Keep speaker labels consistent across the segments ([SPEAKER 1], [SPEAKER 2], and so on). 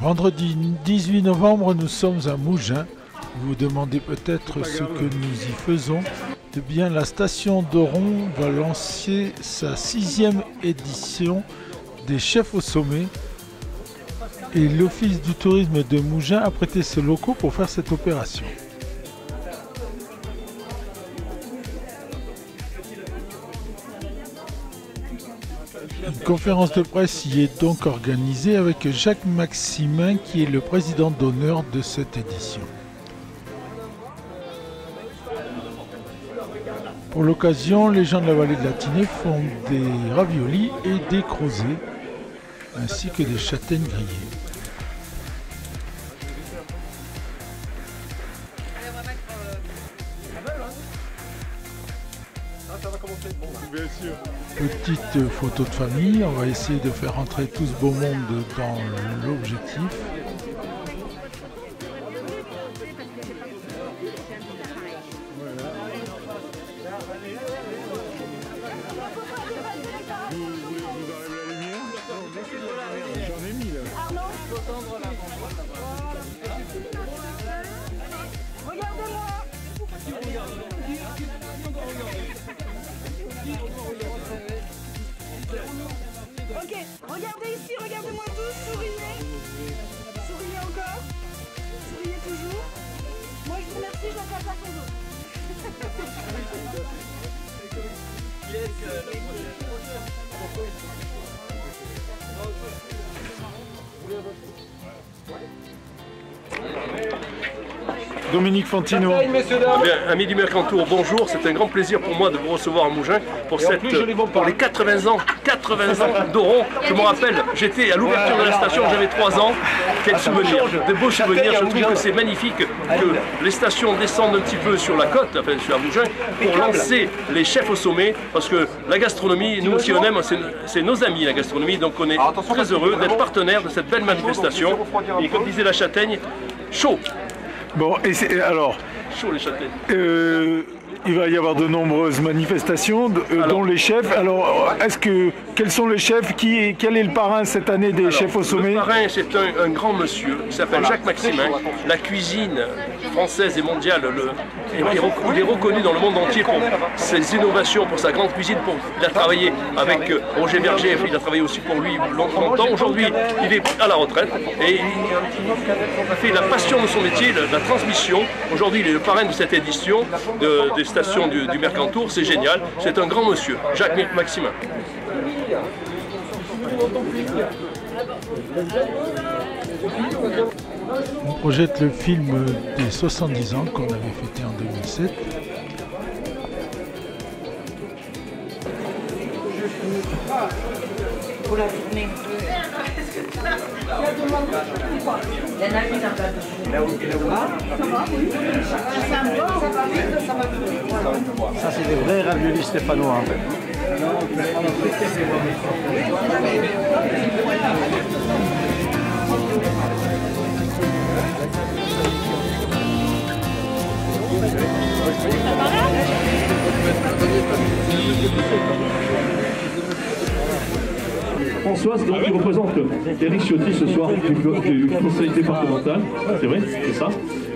[SPEAKER 1] Vendredi 18 novembre, nous sommes à Mougins. Vous vous demandez peut-être ce que nous y faisons. Eh bien, la station d'Oron va lancer sa 6e édition des chefs au sommet. Et l'Office du tourisme de Mougins a prêté ses locaux pour faire cette opération. Une conférence de presse y est donc organisée avec Jacques Maximin qui est le président d'honneur de cette édition. Pour l'occasion, les gens de la vallée de la Tinée font des raviolis et des crozets, ainsi que des châtaignes grillées. Petite photo de famille, on va essayer de faire rentrer tout ce beau monde dans l'objectif.
[SPEAKER 2] Ok, regardez ici, regardez-moi tous, souriez. Souriez encore. Souriez toujours. Moi je vous remercie, j'en fais pas pour vous.
[SPEAKER 1] Dominique Fantino.
[SPEAKER 3] Bien, amis du Mercantour, bonjour. C'est un grand plaisir pour moi de vous recevoir à Mougins pour les 80 ans d'Oron. Je me rappelle, j'étais à l'ouverture de la station, j'avais 3 ans. Quel souvenir, de beaux souvenirs. Je trouve que c'est magnifique que les stations descendent un petit peu sur la côte, enfin sur Mougins, pour lancer les chefs au sommet. Parce que la gastronomie, nous aussi on aime, c'est nos amis la gastronomie. Donc on est très heureux d'être partenaire de cette belle manifestation. Et comme disait la Châtaigne, chaud.
[SPEAKER 1] Bon, et alors,
[SPEAKER 3] Chaud les châtaignes.
[SPEAKER 1] il va y avoir de nombreuses manifestations, dont les chefs. Alors, quels sont les chefs? Quel est le parrain cette année des chefs au sommet?
[SPEAKER 3] Le parrain, c'est un grand monsieur qui s'appelle Jacques Maximin. La cuisine française et mondiale, il est reconnu dans le monde entier pour ses innovations, pour sa grande cuisine. Il a travaillé avec Roger Berger, il a travaillé aussi pour lui longtemps. Aujourd'hui, il est à la retraite et il fait la passion de son métier, la transmission. Aujourd'hui, il est le parrain de cette édition des stations du Mercantour. C'est génial. C'est un grand monsieur, Jacques Maximin.
[SPEAKER 1] On projette le film des 70 ans qu'on avait fêté en 2007.
[SPEAKER 4] Pour la tournée.
[SPEAKER 5] Ça, c'est des vrais raviolis stéphanois en fait.
[SPEAKER 6] Françoise, donc, qui représente Éric Ciotti ce soir du conseil départemental, c'est vrai, c'est ça.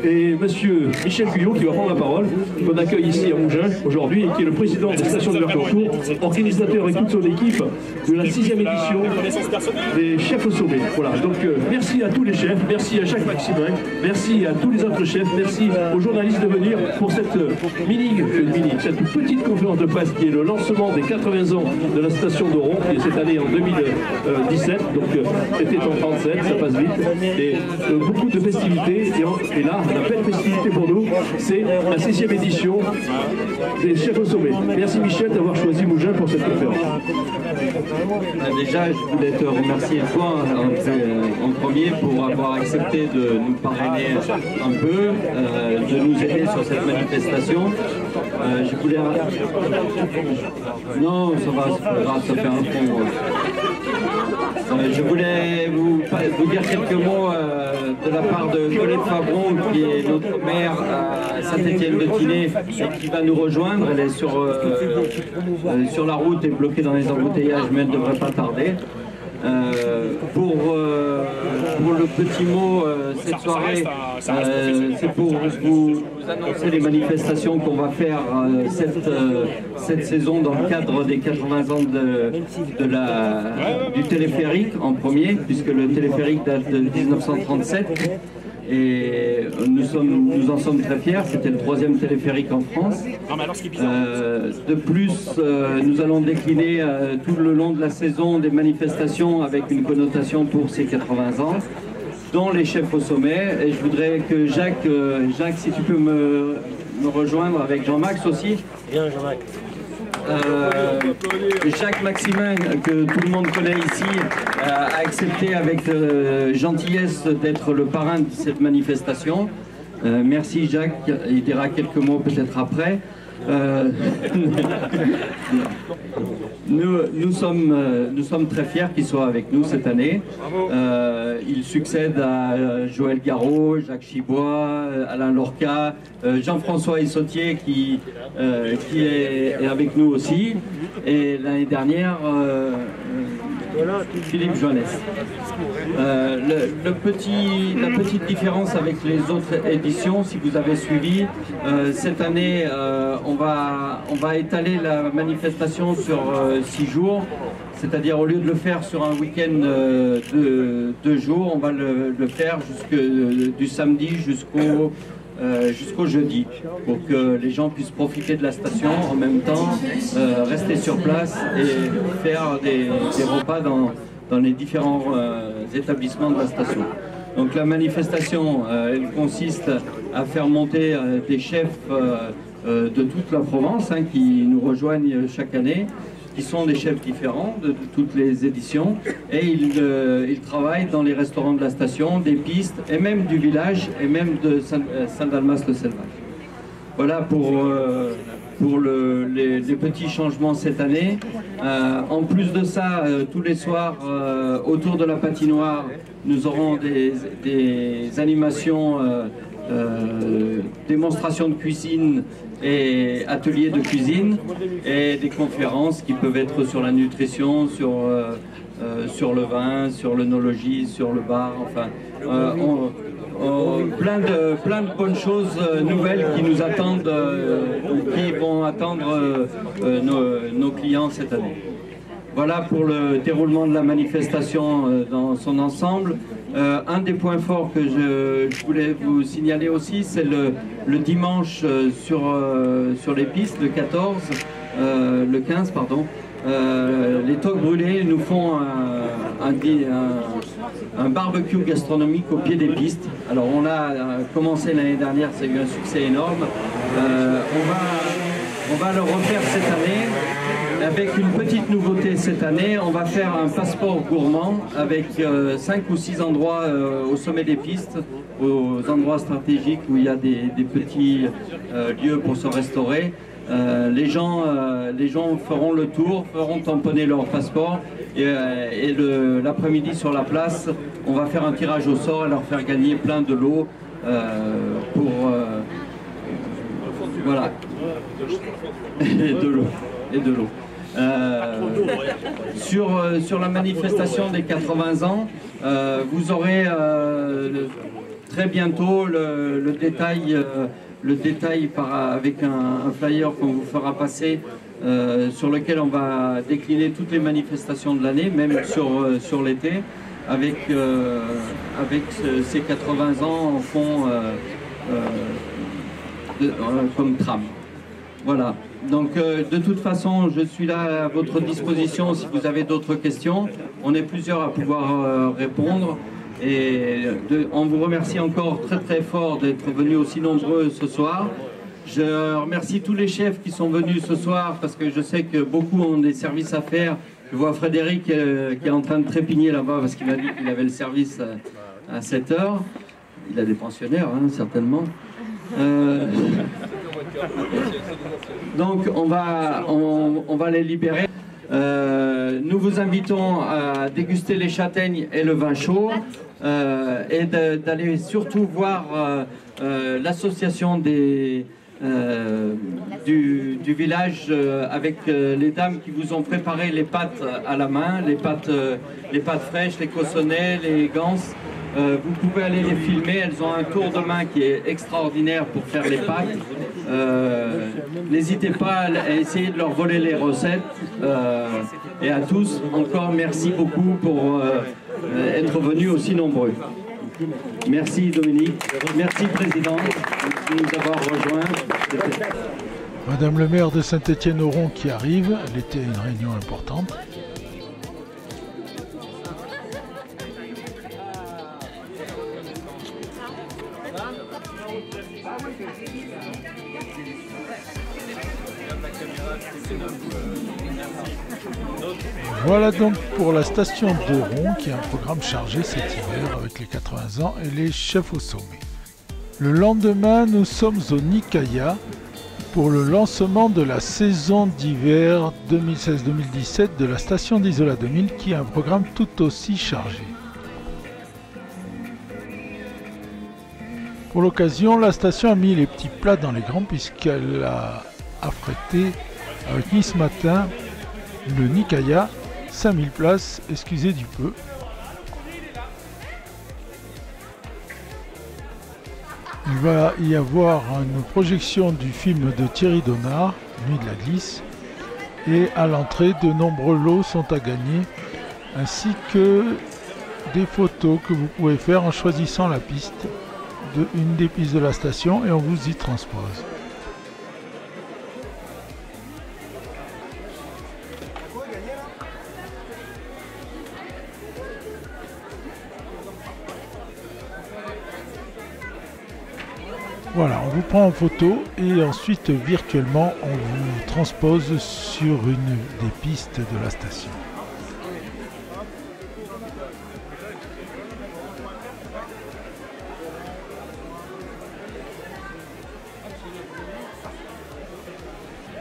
[SPEAKER 6] Et monsieur Michel Guyot qui va prendre la parole, qu'on accueille ici à Mougins aujourd'hui et qui est le président des stations de Mercantour, organisateur avec toute son équipe de la 6e édition des chefs au sommet. Voilà, donc merci à tous les chefs, merci à Jacques Maximin, merci à tous les autres chefs, merci aux journalistes de venir pour cette cette petite conférence de presse qui est le lancement des 80 ans de la station d'Oron, qui est cette année en 2017, donc c'était en 37, ça passe vite, et beaucoup de festivités, et là, la belle festivité pour nous, c'est la 6e édition des chefs au sommet. Merci Michel d'avoir choisi Mougins pour cette conférence.
[SPEAKER 7] Déjà, je voulais te remercier toi en premier pour avoir accepté de nous parrainer un peu, de nous aider sur cette manifestation. Je voulais... Non, ça va, c'est pas grave, ça fait un fond. Je voulais vous dire quelques mots de la part de Colette Fabron, qui est notre maire à Saint-Étienne-de-Tinée et qui va nous rejoindre. Elle est sur la route et bloquée dans les embouteillages, mais elle ne devrait pas tarder. Pour le petit mot, cette soirée, c'est pour vous annoncer les manifestations qu'on va faire cette saison dans le cadre des 80 ans du téléphérique en premier, puisque le téléphérique date de 1937. Et nous en sommes très fiers, c'était le 3e téléphérique en France. De plus, nous allons décliner tout le long de la saison des manifestations avec une connotation pour ces 80 ans, dont les chefs au sommet. Et je voudrais que Jacques, si tu peux me rejoindre avec Jean-Max aussi.
[SPEAKER 4] Bien, Jean-Max.
[SPEAKER 7] Jacques Maximin, que tout le monde connaît ici, a accepté avec gentillesse d'être le parrain de cette manifestation. Merci Jacques, il dira quelques mots peut-être après. Nous sommes très fiers qu'il soit avec nous cette année. Il succède à Joël Garraud, Jacques Chibois, Alain Lorca, Jean-François Issautier qui est avec nous aussi. Et l'année dernière, Philippe Joannès. La petite différence avec les autres éditions, si vous avez suivi, cette année on va étaler la manifestation sur 6 jours, c'est-à-dire au lieu de le faire sur un week-end de 2 jours, on va le faire du samedi jusqu'au jeudi, pour que les gens puissent profiter de la station en même temps, rester sur place et faire des repas dans les différents établissements de la station. Donc la manifestation, elle consiste à faire monter des chefs de toute la Provence qui nous rejoignent chaque année, qui sont des chefs différents de toutes les éditions, et ils travaillent dans les restaurants de la station, des pistes, et même du village, et même de Saint-Dalmas-le-Selvage. Voilà pour les petits changements cette année. En plus de ça, tous les soirs, autour de la patinoire, nous aurons des animations, démonstrations de cuisine et ateliers de cuisine, et des conférences qui peuvent être sur la nutrition, sur le vin, sur l'œnologie, sur le bar, enfin plein de bonnes choses nouvelles qui nous attendent, qui vont attendre nos clients cette année. Voilà pour le déroulement de la manifestation dans son ensemble. Un des points forts que je voulais vous signaler aussi, c'est le dimanche sur les pistes, le 15, pardon. Les Toques Brûlées nous font un barbecue gastronomique au pied des pistes. Alors on a commencé l'année dernière, ça a eu un succès énorme. On va le refaire cette année. Avec une petite nouveauté cette année, on va faire un passeport gourmand avec 5 ou 6 endroits au sommet des pistes, aux endroits stratégiques où il y a des petits lieux pour se restaurer. Les gens feront le tour, feront tamponner leur passeport, et l'après-midi sur la place, on va faire un tirage au sort et leur faire gagner plein de lots voilà. Et de l'eau. Sur la manifestation des 80 ans, vous aurez très bientôt le détail avec un flyer qu'on vous fera passer, sur lequel on va décliner toutes les manifestations de l'année, même sur l'été, avec ces 80 ans en fond comme trame. Voilà. Donc de toute façon, je suis là à votre disposition si vous avez d'autres questions. On est plusieurs à pouvoir répondre. Et on vous remercie encore très très fort d'être venus aussi nombreux ce soir. Je remercie tous les chefs qui sont venus ce soir, parce que je sais que beaucoup ont des services à faire. Je vois Frédéric qui est en train de trépigner là-bas parce qu'il m'a dit qu'il avait le service à 7 h. Il a des pensionnaires, hein, certainement. Donc on va les libérer. Nous vous invitons à déguster les châtaignes et le vin chaud, et d'aller surtout voir l'association des du village avec les dames qui vous ont préparé les pâtes à la main, les pâtes fraîches, les cossonnets, les ganses. Vous pouvez aller les filmer, elles ont un tour de main qui est extraordinaire pour faire les pâtes. N'hésitez pas à essayer de leur voler les recettes. Et à tous, encore merci beaucoup pour être venus aussi nombreux. Merci Dominique, merci Président de nous avoir rejoints.
[SPEAKER 1] Madame le maire de Saint-Étienne-Oron qui arrive, elle était à une réunion importante. Voilà donc pour la station d'Oron qui a un programme chargé cet hiver avec les 80 ans et les chefs au sommet. Le lendemain, nous sommes au Nikaya pour le lancement de la saison d'hiver 2016-2017 de la station d'Isola 2000 qui a un programme tout aussi chargé. Pour l'occasion, la station a mis les petits plats dans les grands puisqu'elle a affrété avec Nice Matin le Nikaya, 5000 places, excusez du peu. Il va y avoir une projection du film de Thierry Donnard, Nuit de la Glisse, et à l'entrée, de nombreux lots sont à gagner, ainsi que des photos que vous pouvez faire en choisissant la piste une des pistes de la station et on vous y transpose. Voilà, on vous prend en photo et ensuite virtuellement on vous transpose sur une des pistes de la station.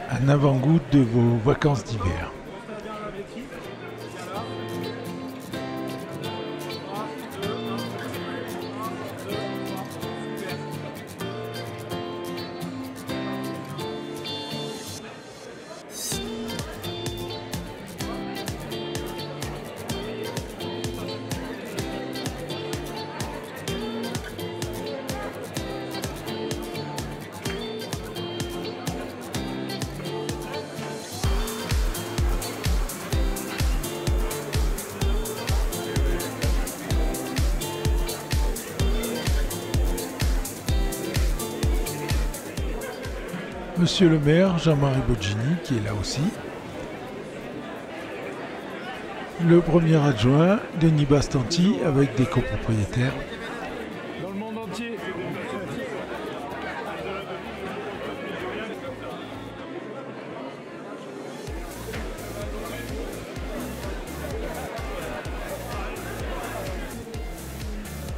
[SPEAKER 1] Un avant-goût de vos vacances d'hiver. Monsieur le maire, Jean-Marie Boggini, qui est là aussi. Le premier adjoint, Denis Bastanti, avec des copropriétaires.
[SPEAKER 6] Dans le monde entier.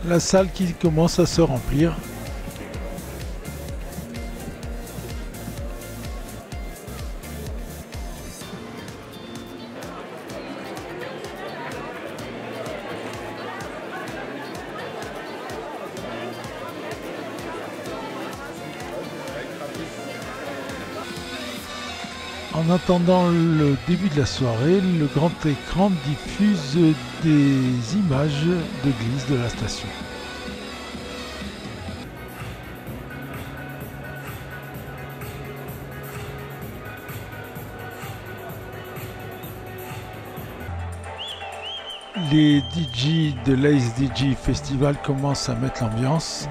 [SPEAKER 1] La salle qui commence à se remplir. En attendant le début de la soirée, le grand écran diffuse des images de glisse de la station. Les DJ de l'Ace DJ Festival commencent à mettre l'ambiance.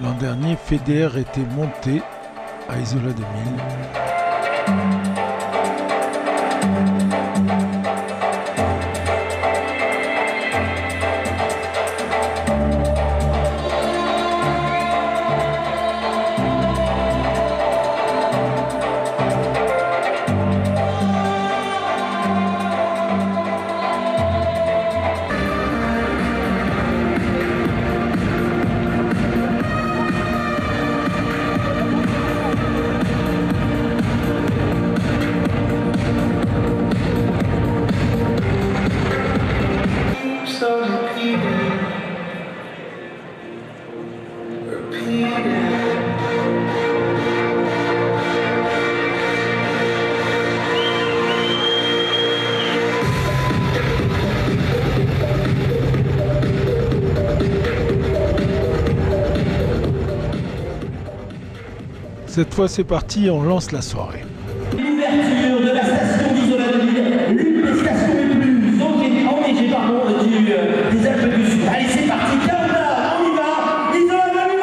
[SPEAKER 1] L'an dernier, FEDER était monté à Isola 2000. Cette fois c'est parti, on lance la soirée.
[SPEAKER 4] L'ouverture de la station d'Isola 2000, l'une des stations les plus enneigées des Alpes du Sud. Allez, c'est parti, countdown, on y va, Isola 2000.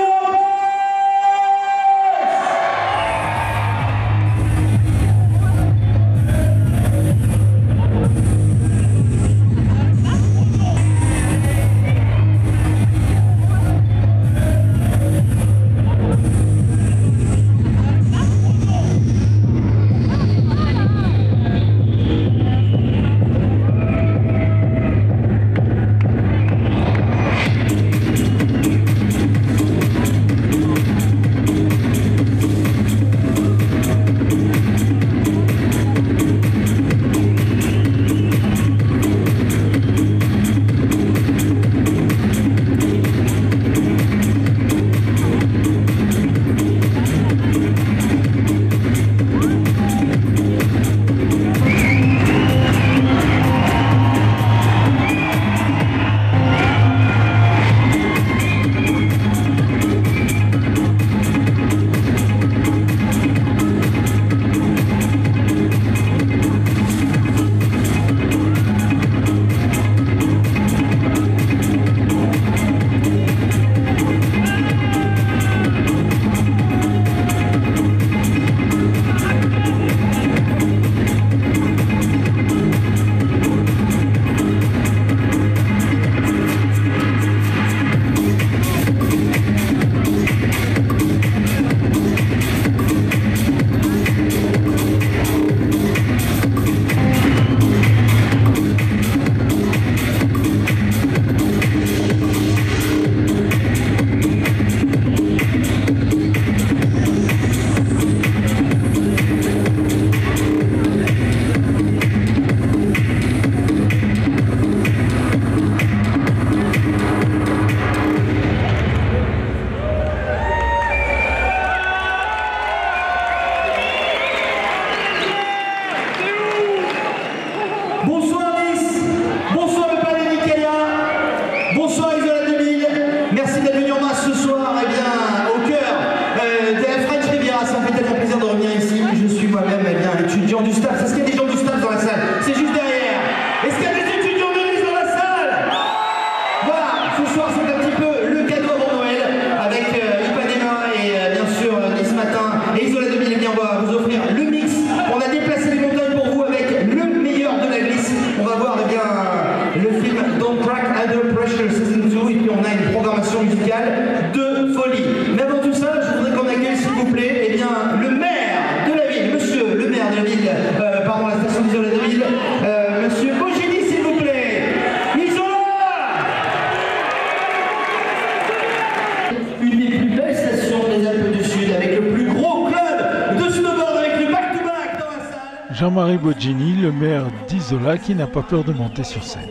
[SPEAKER 1] Jean-Marie Bogini, le maire d'Isola, qui n'a pas peur de monter sur scène.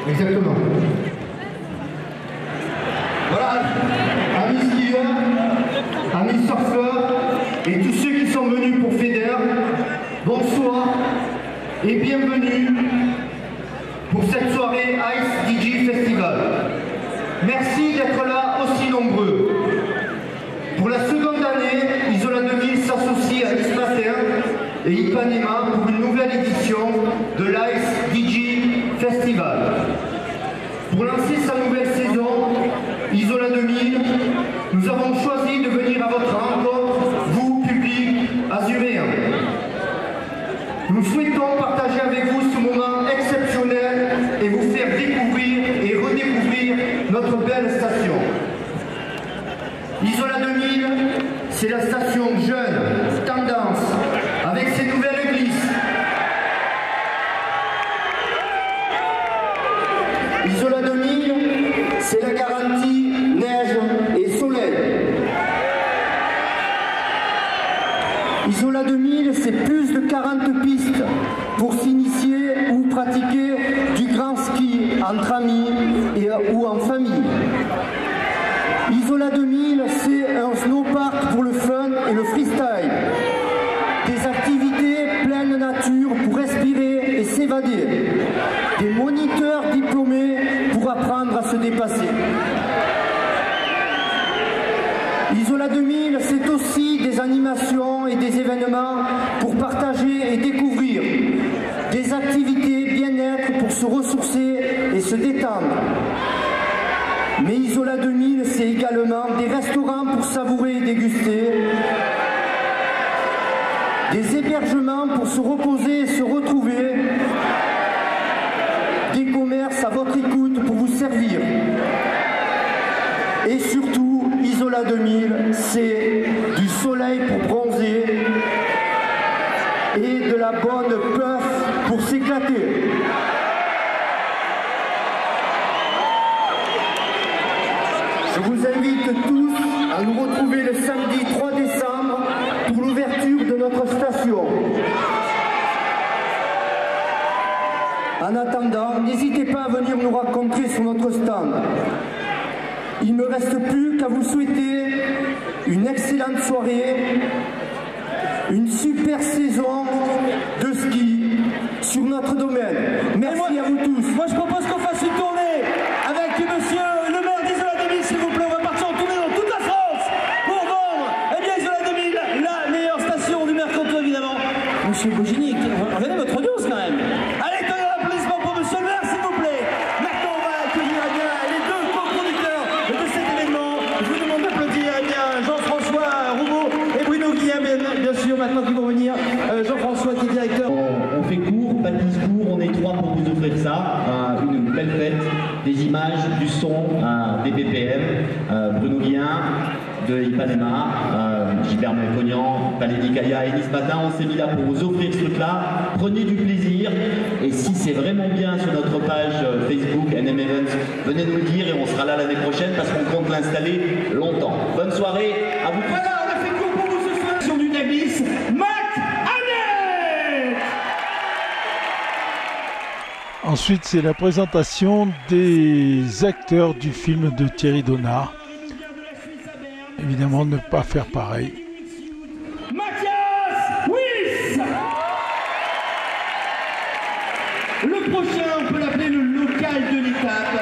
[SPEAKER 8] Exactement. Voilà, amis skieurs, amis surfeurs et tous ceux qui sont venus pour FEDER, bonsoir et bienvenue pour cette soirée Ice DJ Festival. Merci d'être là aussi nombreux. Pour la seconde année, Isola 2000 s'associe à Ismatin et Ipanema pour une nouvelle édition de l'Ice DJ Festival. Pour lancer sa nouvelle saison, Isola 2000, nous avons choisi de venir à votre rencontre, vous, public azuréen. Nous souhaitons partager avec vous ce moment exceptionnel et vous faire découvrir et redécouvrir notre belle station. Isola 2000, c'est la station jeune, tendance, avec ses nouvelles glisses. Isola 2000, c'est la garantie neige et soleil. Isola 2000, c'est plus de 40 pistes pour s'initier ou pratiquer du grand ski entre amis ou en famille. Isola 2000, c'est un snowpark pour le fun et le freestyle. Des activités pleine nature pour respirer et s'évader. Des moniteurs diplômés pour apprendre à se dépasser. Isola 2000, c'est aussi animations et des événements pour partager et découvrir, des activités bien-être pour se ressourcer et se détendre. Mais Isola 2000, c'est également des restaurants pour savourer et déguster, des hébergements pour se reposer et se retrouver, des commerces à votre écoute pour vous servir. Et surtout, Isola 2000, c'est du soleil pour bronzer et de la bonne puff pour s'éclater. Je vous invite tous à nous retrouver le samedi 3 décembre pour l'ouverture de notre station. En attendant, n'hésitez pas à venir nous rencontrer sur notre stand. Il ne me reste plus qu'à vous souhaiter une excellente soirée, une super saison de ski sur notre domaine. Merci à vous tous.
[SPEAKER 4] Moi je propose qu'on fasse une tournée avec monsieur le maire d'Isola 2000, s'il vous plaît. On va partir en tournée dans toute la France pour vendre, eh bien, Isola 2000, la meilleure station du Mercantour, évidemment. Monsieur Bougini, regardez votre audience quand même. Allez, donnez un applaudissement pour monsieur le maire, s'il vous plaît. Maintenant, on va accueillir eh bien, les deux co-conducteurs de cet événement. Je vous demande d'applaudir eh bien, Jean-François Roubaud et Bruno Guillaume, bien sûr, maintenant qu'ils vont venir. Jean-François qui est directeur.
[SPEAKER 7] On fait court, pas de discours, on est trois pour vous offrir ça, une belle fête, des images, du son, des BPM, Bruno Guillaume de Ipanema, Gilbert Melconian, Valérie Kaya et ce matin on s'est mis là pour vous offrir ce truc-là. Prenez du plaisir et si c'est vraiment bien sur notre page Facebook NM Events, venez nous le dire et on sera là l'année prochaine parce qu'on compte l'installer longtemps. Bonne soirée à vous tous.
[SPEAKER 4] Voilà, on a fait court pour vous ce soir sur du Naglis.
[SPEAKER 1] Ensuite, c'est la présentation des acteurs du film de Thierry Donnard. Évidemment, ne pas faire pareil.
[SPEAKER 4] Mathias Wyss. Le prochain, on peut l'appeler le local de l'étape.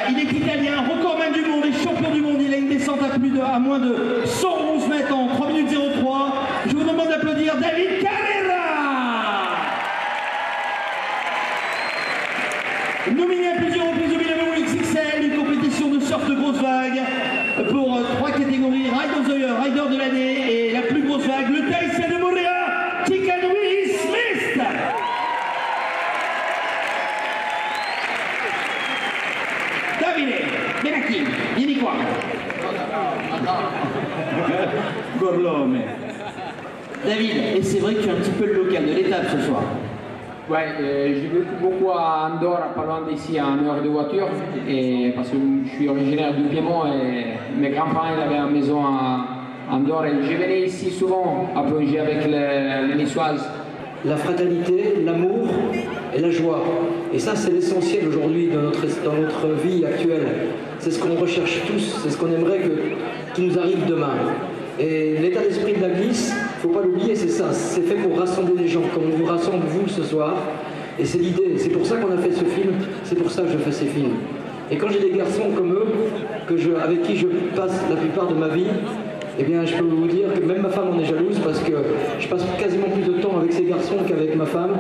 [SPEAKER 4] Il est italien, recordman du monde et champion du monde. Il a une descente à moins de 111 mètres en 3 minutes 03. Je vous demande d'applaudir David Carrera. Nominé à plusieurs reprises au Milano XXL, une compétition de surf de grosse vague pour 3 catégories, Ride of the Year, Rider de l'année et la plus grosse vague, le Tahitien de Moréa, Tikanui Smith. Davide, Benacchi, vieni qua. Gorlome. David, et c'est vrai que tu es un petit peu le local de l'étape ce soir.
[SPEAKER 9] Ouais, j'ai vécu beaucoup à Andorre, pas loin d'ici, à 1 heure de voiture, et parce que je suis originaire du Piémont et mes grands-parents avaient une maison à Andorre et je venais ici souvent à plonger avec les niçoises.
[SPEAKER 10] La fraternité, l'amour et la joie. Et ça, c'est l'essentiel aujourd'hui dans notre vie actuelle. C'est ce qu'on recherche tous, c'est ce qu'on aimerait qui nous arrive demain. Et l'état d'esprit de la glisse, il ne faut pas l'oublier, c'est ça. C'est fait pour rassembler les gens, comme on vous rassemble vous ce soir. Et c'est l'idée, c'est pour ça qu'on a fait ce film, c'est pour ça que je fais ces films. Et quand j'ai des garçons comme eux, avec qui je passe la plupart de ma vie, eh bien je peux vous dire que même ma femme en est jalouse parce que je passe quasiment plus de temps avec ces garçons qu'avec ma femme.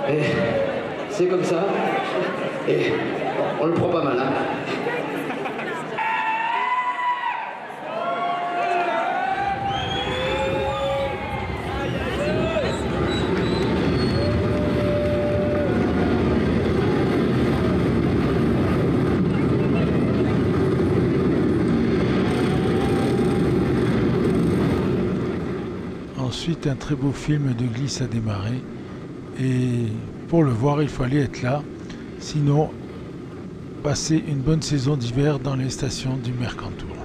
[SPEAKER 10] Et c'est comme ça. Et on le prend pas mal, hein.
[SPEAKER 1] Ensuite, un très beau film de glisse a démarré et pour le voir, il fallait être là. Sinon, passer une bonne saison d'hiver dans les stations du Mercantour.